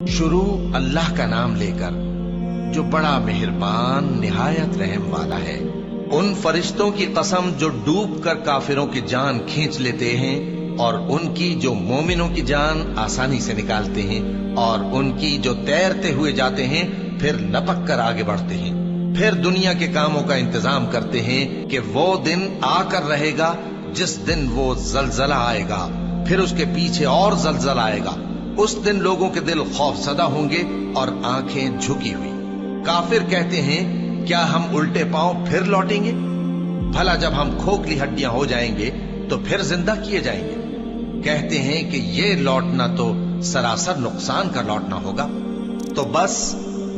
شروع اللہ کا نام لے کر جو بڑا مہربان نہایت رحم والا ہے۔ ان فرشتوں کی قسم جو ڈوب کر کافروں کی جان کھینچ لیتے ہیں، اور ان کی جو مومنوں کی جان آسانی سے نکالتے ہیں، اور ان کی جو تیرتے ہوئے جاتے ہیں پھر لپک کر آگے بڑھتے ہیں، پھر دنیا کے کاموں کا انتظام کرتے ہیں کہ وہ دن آ کر رہے گا جس دن وہ زلزلہ آئے گا، پھر اس کے پیچھے اور زلزلہ آئے گا۔ اس دن لوگوں کے دل خوف زدہ ہوں گے اور آنکھیں جھکی ہوئی۔ کافر کہتے ہیں کیا ہم الٹے پاؤں پھر لوٹیں گے؟ بھلا جب ہم کھوکھلی ہڈیاں ہو جائیں گے تو پھر زندہ کیے جائیں گے؟ کہتے ہیں کہ یہ لوٹنا تو سراسر نقصان کا لوٹنا ہوگا۔ تو بس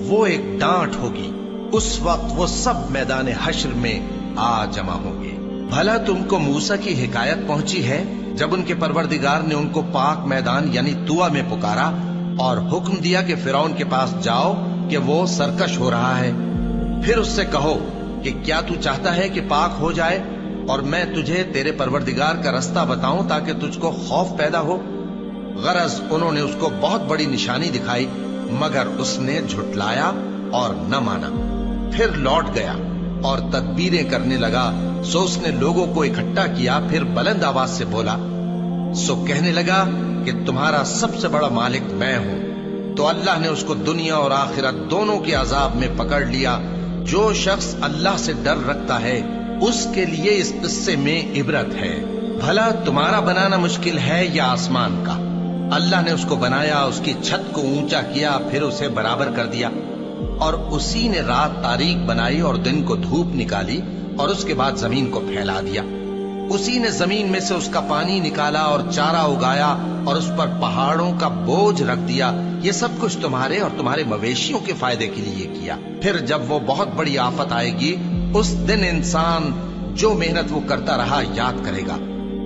وہ ایک ڈانٹ ہوگی، اس وقت وہ سب میدان حشر میں آ جمع ہوں گے۔ بھلا تم کو موسیٰ کی حکایت پہنچی ہے جب ان کے پروردگار نے ان کو پاک میدان یعنی طوٰ میں پکارا اور حکم دیا کہ فرعون کے پاس جاؤ کہ وہ سرکش ہو رہا ہے، پھر اس سے کہو کہ کیا تو چاہتا ہے کہ پاک ہو جائے اور میں تجھے تیرے پروردگار کا رستہ بتاؤں تاکہ تجھ کو خوف پیدا ہو؟ غرض انہوں نے اس کو بہت بڑی نشانی دکھائی مگر اس نے جھٹلایا اور نہ مانا۔ پھر لوٹ گیا اور تدبیریں کرنے لگا، سو اس نے لوگوں کو اکٹھا کیا، پھر بلند آواز سے بولا، سو کہنے لگا کہ تمہارا سب سے بڑا مالک میں ہوں۔ تو اللہ نے اس کو دنیا اور آخرت دونوں کے عذاب میں پکڑ لیا۔ جو شخص اللہ سے ڈر رکھتا ہے اس کے لیے اس قصے میں عبرت ہے۔ بھلا تمہارا بنانا مشکل ہے یا آسمان کا؟ اللہ نے اس کو بنایا، اس کی چھت کو اونچا کیا، پھر اسے برابر کر دیا، اور اسی نے رات تاریک بنائی اور دن کو دھوپ نکالی، اور اس کے بعد زمین کو پھیلا دیا۔ اسی نے زمین میں سے اس کا پانی نکالا اور چارہ اگایا اور اس پر پہاڑوں کا بوجھ رکھ دیا۔ یہ سب کچھ تمہارے اور تمہارے مویشیوں کے فائدے کے لیے کیا۔ پھر جب وہ بہت بڑی آفت آئے گی اس دن انسان جو محنت وہ کرتا رہا یاد کرے گا،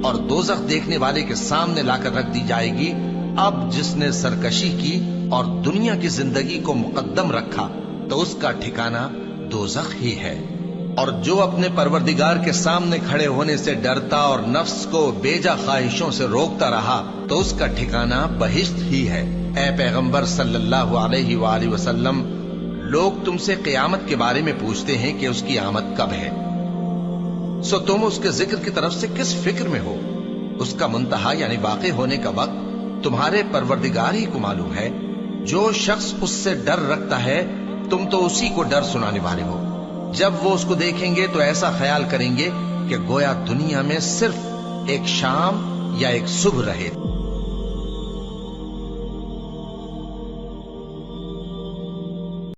اور دوزخ دیکھنے والے کے سامنے لا کر رکھ دی جائے گی۔ اب جس نے سرکشی کی اور دنیا کی زندگی کو مقدم رکھا تو اس کا ٹھکانہ دوزخ ہی ہے، اور جو اپنے پروردگار کے سامنے کھڑے ہونے سے ڈرتا اور نفس کو بیجا خواہشوں سے روکتا رہا تو اس کا ٹھکانہ بہشت ہی ہے۔ اے پیغمبر صلی اللہ علیہ وآلہ وسلم، لوگ تم سے قیامت کے بارے میں پوچھتے ہیں کہ اس کی آمد کب ہے، سو تم اس کے ذکر کی طرف سے کس فکر میں ہو؟ اس کا منتہا یعنی واقع ہونے کا وقت تمہارے پروردگار ہی کو معلوم ہے۔ جو شخص اس سے ڈر رکھتا ہے تم تو اسی کو ڈر سنانے والے ہو۔ جب وہ اس کو دیکھیں گے تو ایسا خیال کریں گے کہ گویا دنیا میں صرف ایک شام یا ایک صبح رہے۔